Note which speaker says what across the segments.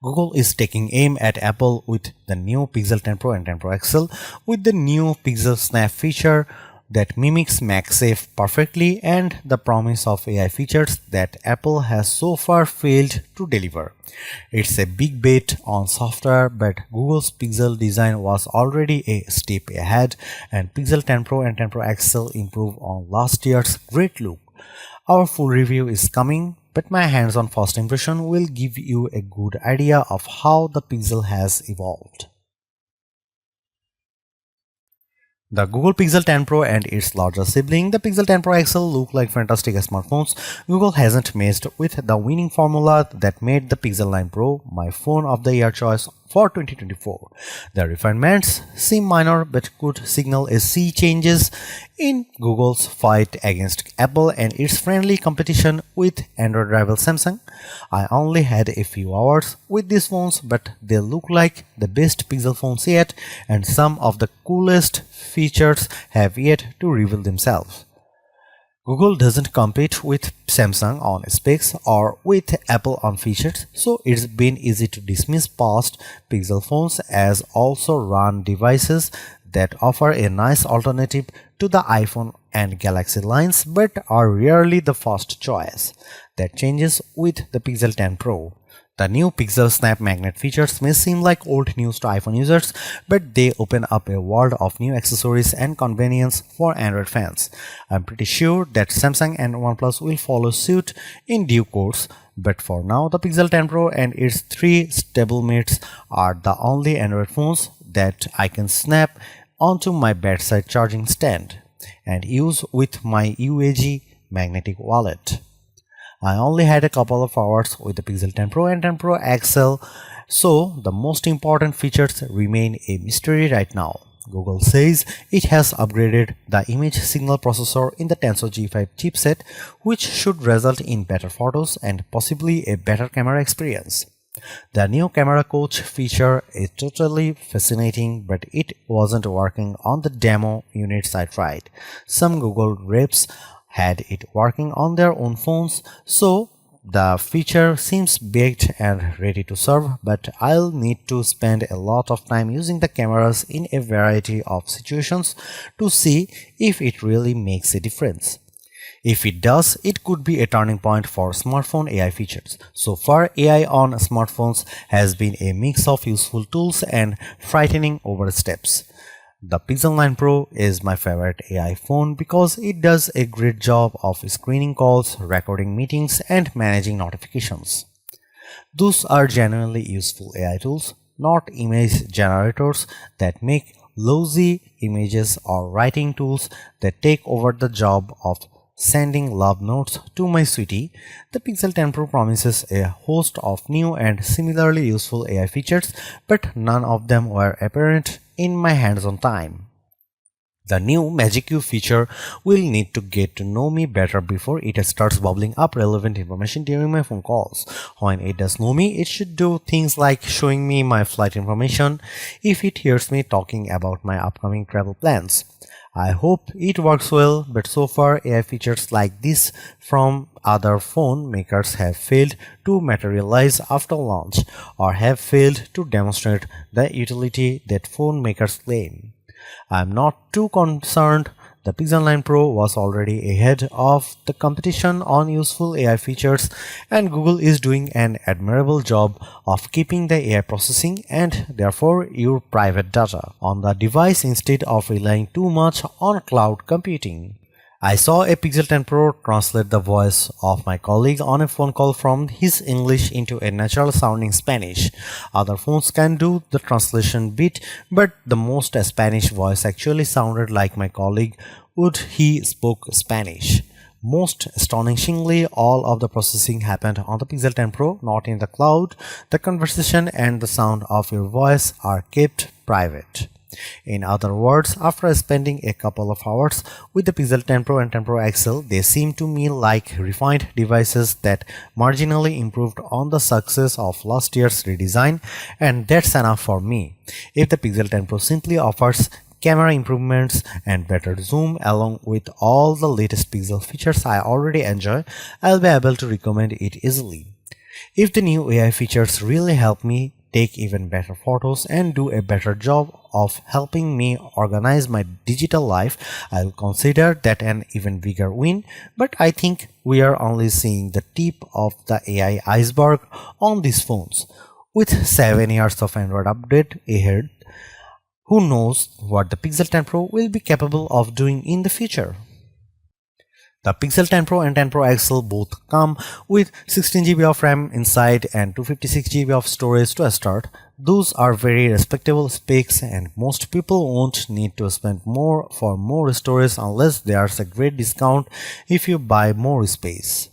Speaker 1: Google is taking aim at Apple with the new Pixel 10 Pro and 10 Pro XL with the new PixelSnap feature that mimics MagSafe perfectly and the promise of AI features that Apple has so far failed to deliver. It's a big bet on software, but Google's Pixel design was already a step ahead, and Pixel 10 Pro and 10 Pro XL improve on last year's great look. Our full review is coming, but my hands-on first impression will give you a good idea of how the Pixel has evolved. The Google Pixel 10 Pro and its larger sibling, the Pixel 10 Pro XL, look like fantastic smartphones. Google hasn't messed with the winning formula that made the Pixel 9 Pro my phone of the year choice for 2024. The refinements seem minor but could signal a sea changes in Google's fight against Apple and its friendly competition with Android rival Samsung. I only had a few hours with these phones, but they look like the best Pixel phones yet, and some of the coolest features have yet to reveal themselves. Google doesn't compete with Samsung on specs or with Apple on features, so it's been easy to dismiss past Pixel phones as also run devices that offer a nice alternative to the iPhone and Galaxy lines but are rarely the first choice. That changes with the Pixel 10 Pro. The new PixelSnap Magnet features may seem like old news to iPhone users, but they open up a world of new accessories and convenience for Android fans. I'm pretty sure that Samsung and OnePlus will follow suit in due course, but for now the Pixel 10 Pro and its three stablemates are the only Android phones that I can snap onto my bedside charging stand and use with my UAG magnetic wallet. I only had a couple of hours with the Pixel 10 Pro and 10 Pro XL, so the most important features remain a mystery right now. Google says it has upgraded the image signal processor in the Tensor G5 chipset, which should result in better photos and possibly a better camera experience. The new camera coach feature is totally fascinating, but it wasn't working on the demo units I tried. Some Google reps had it working on their own phones, so the feature seems baked and ready to serve, but I'll need to spend a lot of time using the cameras in a variety of situations to see if it really makes a difference. If it does, it could be a turning point for smartphone AI features. So far, AI on smartphones has been a mix of useful tools and frightening oversteps. The Pixel 9 Pro is my favorite AI phone because it does a great job of screening calls, recording meetings, and managing notifications. Those are genuinely useful AI tools, not image generators that make lousy images or writing tools that take over the job of sending love notes to my sweetie. The Pixel 10 Pro promises a host of new and similarly useful AI features, but none of them were apparent in my hands-on time. The new Magic Cube feature will need to get to know me better before it starts bubbling up relevant information during my phone calls. When it does know me, it should do things like showing me my flight information if it hears me talking about my upcoming travel plans. I hope it works well, but so far AI features like this from other phone makers have failed to materialize after launch or have failed to demonstrate the utility that phone makers claim. I am not too concerned. The Pixel 9 Pro was already ahead of the competition on useful AI features, and Google is doing an admirable job of keeping the AI processing and therefore your private data on the device instead of relying too much on cloud computing. I saw a Pixel 10 Pro translate the voice of my colleague on a phone call from his English into a natural sounding Spanish. Other phones can do the translation bit, but the most Spanish voice actually sounded like my colleague would he spoke Spanish. Most astonishingly, all of the processing happened on the Pixel 10 Pro, not in the cloud. The conversation and the sound of your voice are kept private. In other words, after spending a couple of hours with the Pixel 10 Pro and 10 Pro XL, they seem to me like refined devices that marginally improved on the success of last year's redesign, and that's enough for me. If the Pixel 10 Pro simply offers camera improvements and better zoom along with all the latest Pixel features I already enjoy, I'll be able to recommend it easily. If the new AI features really help me take even better photos and do a better job of helping me organize my digital life, I'll consider that an even bigger win. But I think we are only seeing the tip of the AI iceberg on these phones. With 7 years of Android update ahead, who knows what the Pixel 10 Pro will be capable of doing in the future. The Pixel 10 Pro and 10 Pro XL both come with 16GB of RAM inside and 256GB of storage to start. Those are very respectable specs and most people won't need to spend more for more storage unless there's a great discount if you buy more space.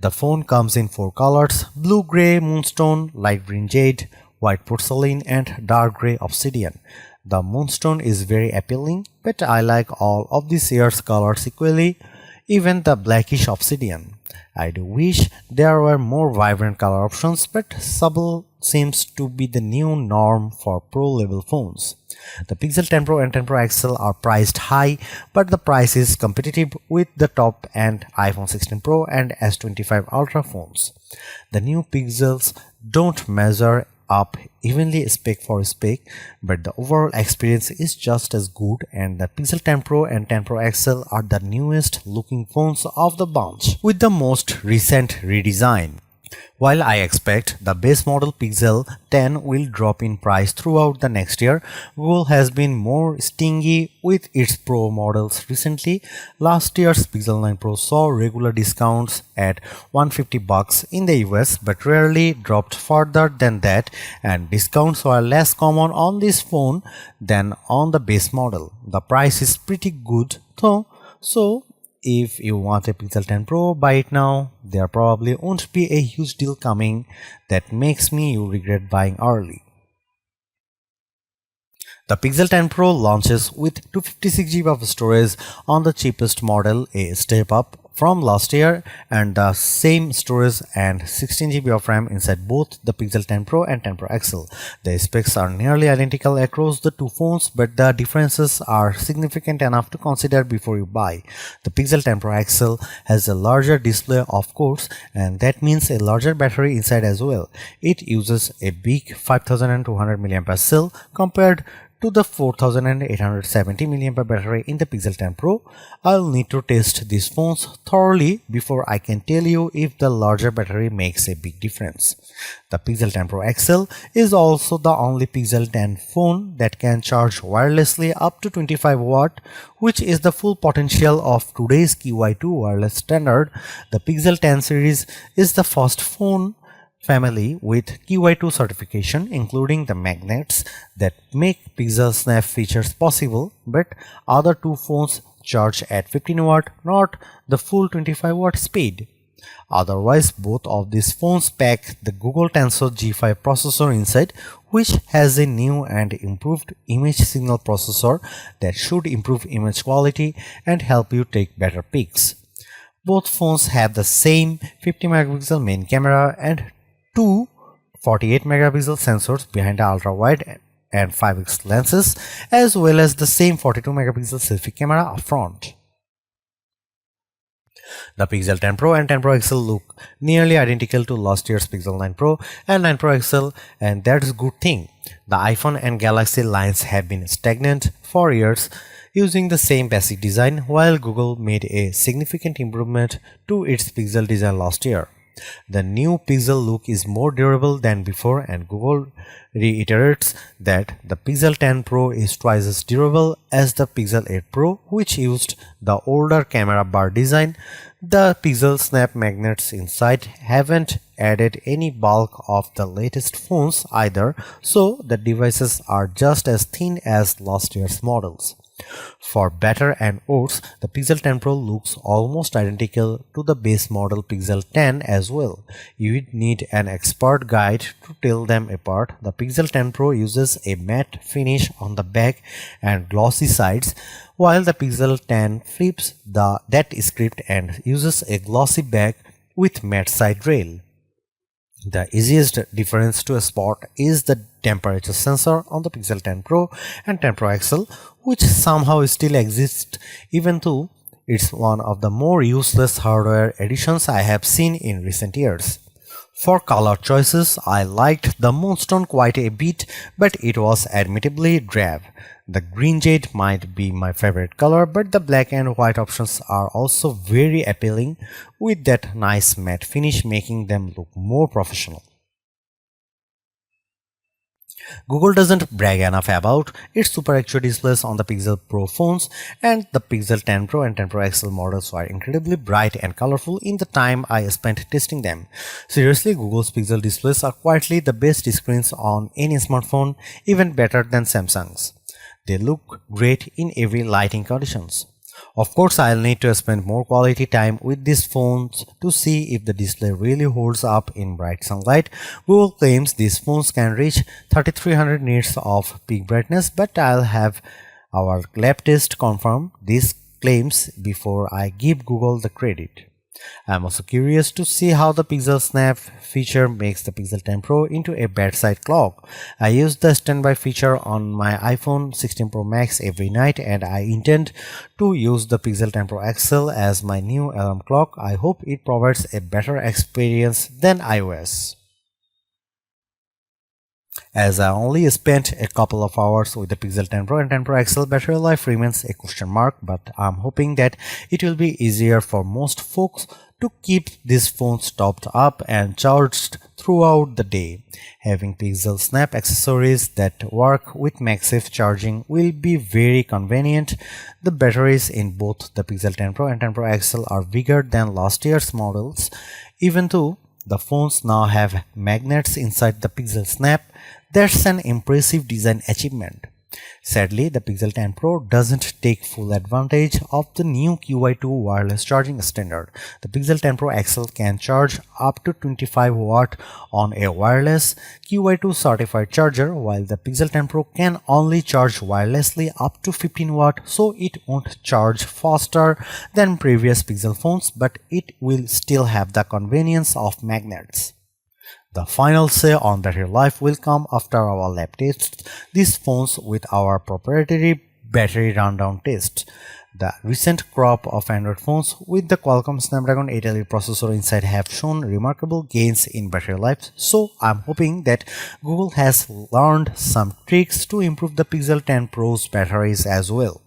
Speaker 1: The phone comes in 4 colors: blue gray moonstone, light green jade, white porcelain and dark gray obsidian. The moonstone is very appealing, but I like all of these year's colors equally, even the blackish obsidian. I do wish there were more vibrant color options, but subtle seems to be the new norm for pro-level phones. The Pixel 10 Pro and 10 Pro XL are priced high, but the price is competitive with the top-end iPhone 16 Pro and S25 Ultra phones. The new Pixels don't measure up evenly spec for spec, but the overall experience is just as good, and the Pixel 10 Pro and 10 Pro XL are the newest looking phones of the bunch with the most recent redesign. While I expect the base model Pixel 10 will drop in price throughout the next year, Google has been more stingy with its Pro models recently. Last year's Pixel 9 Pro saw regular discounts at $150 in the US, but rarely dropped further than that, and discounts were less common on this phone than on the base model. The price is pretty good though, so if you want a Pixel 10 Pro, buy it now. There probably won't be a huge deal coming that makes you regret buying early. The Pixel 10 Pro launches with 256GB of storage on the cheapest model, a step up from last year, and the same storage and 16GB of RAM inside both the Pixel 10 Pro and 10 Pro XL. The specs are nearly identical across the two phones, but the differences are significant enough to consider before you buy. The Pixel 10 Pro XL has a larger display, of course, and that means a larger battery inside as well. It uses a big 5200 mAh cell compared to the 4870 mAh battery in the Pixel 10 Pro. I'll need to test these phones thoroughly before I can tell you if the larger battery makes a big difference. The Pixel 10 Pro XL is also the only Pixel 10 phone that can charge wirelessly up to 25 watt, which is the full potential of today's QI2 wireless standard. The Pixel 10 series is the first phone family with QI2 certification, including the magnets that make PixelSnap features possible, but other two phones charge at 15 watt, not the full 25 watt speed. Otherwise, both of these phones pack the Google Tensor G5 processor inside, which has a new and improved image signal processor that should improve image quality and help you take better pics. Both phones have the same 50 megapixel main camera and two 48 megapixel sensors behind the ultra-wide and 5x lenses, as well as the same 42 megapixel selfie camera up front. The Pixel 10 Pro and 10 Pro XL look nearly identical to last year's Pixel 9 Pro and 9 Pro XL, and that's a good thing. The iPhone and Galaxy lines have been stagnant for years, using the same basic design, while Google made a significant improvement to its Pixel design last year. The new Pixel look is more durable than before, and Google reiterates that the Pixel 10 Pro is twice as durable as the Pixel 8 Pro, which used the older camera bar design. The PixelSnap magnets inside haven't added any bulk of the latest phones either, so the devices are just as thin as last year's models. For better and worse, the Pixel 10 Pro looks almost identical to the base model Pixel 10 as well. You would need an expert guide to tell them apart. The Pixel 10 Pro uses a matte finish on the back and glossy sides, while the Pixel 10 flips that script and uses a glossy back with matte side rail. The easiest difference to spot is the temperature sensor on the Pixel 10 Pro and 10 Pro XL, which somehow still exists even though it's one of the more useless hardware additions I have seen in recent years. For color choices, I liked the moonstone quite a bit, but it was admittedly drab. The green jade might be my favorite color, but the black and white options are also very appealing, with that nice matte finish making them look more professional. Google doesn't brag enough about its Super HD displays on the Pixel Pro phones, and the Pixel 10 Pro and 10 Pro XL models were incredibly bright and colorful in the time I spent testing them. Seriously, Google's Pixel displays are quietly the best screens on any smartphone, even better than Samsung's. They look great in every lighting conditions. Of course, I'll need to spend more quality time with these phones to see if the display really holds up in bright sunlight. Google claims these phones can reach 3300 nits of peak brightness, but I'll have our lab test confirm these claims before I give Google the credit. I'm also curious to see how the PixelSnap feature makes the Pixel 10 Pro into a bedside clock. I use the standby feature on my iPhone 16 Pro Max every night, and I intend to use the Pixel 10 Pro XL as my new alarm clock. I hope it provides a better experience than iOS. As I only spent a couple of hours with the Pixel 10 Pro and 10 Pro XL, battery life remains a question mark, but I'm hoping that it will be easier for most folks to keep these phones topped up and charged throughout the day. Having PixelSnap accessories that work with MagSafe charging will be very convenient. The batteries in both the Pixel 10 Pro and 10 Pro XL are bigger than last year's models, even though the phones now have magnets inside the PixelSnap. That's an impressive design achievement. Sadly, the Pixel 10 Pro doesn't take full advantage of the new QI2 wireless charging standard. The Pixel 10 Pro XL can charge up to 25 watt on a wireless QI2 certified charger, while the Pixel 10 Pro can only charge wirelessly up to 15 watt, so it won't charge faster than previous Pixel phones, but it will still have the convenience of magnets. The final say on battery life will come after our lab tests these phones with our proprietary battery rundown test. The recent crop of Android phones with the Qualcomm Snapdragon 8 Elite processor inside have shown remarkable gains in battery life, so I'm hoping that Google has learned some tricks to improve the Pixel 10 Pro's batteries as well.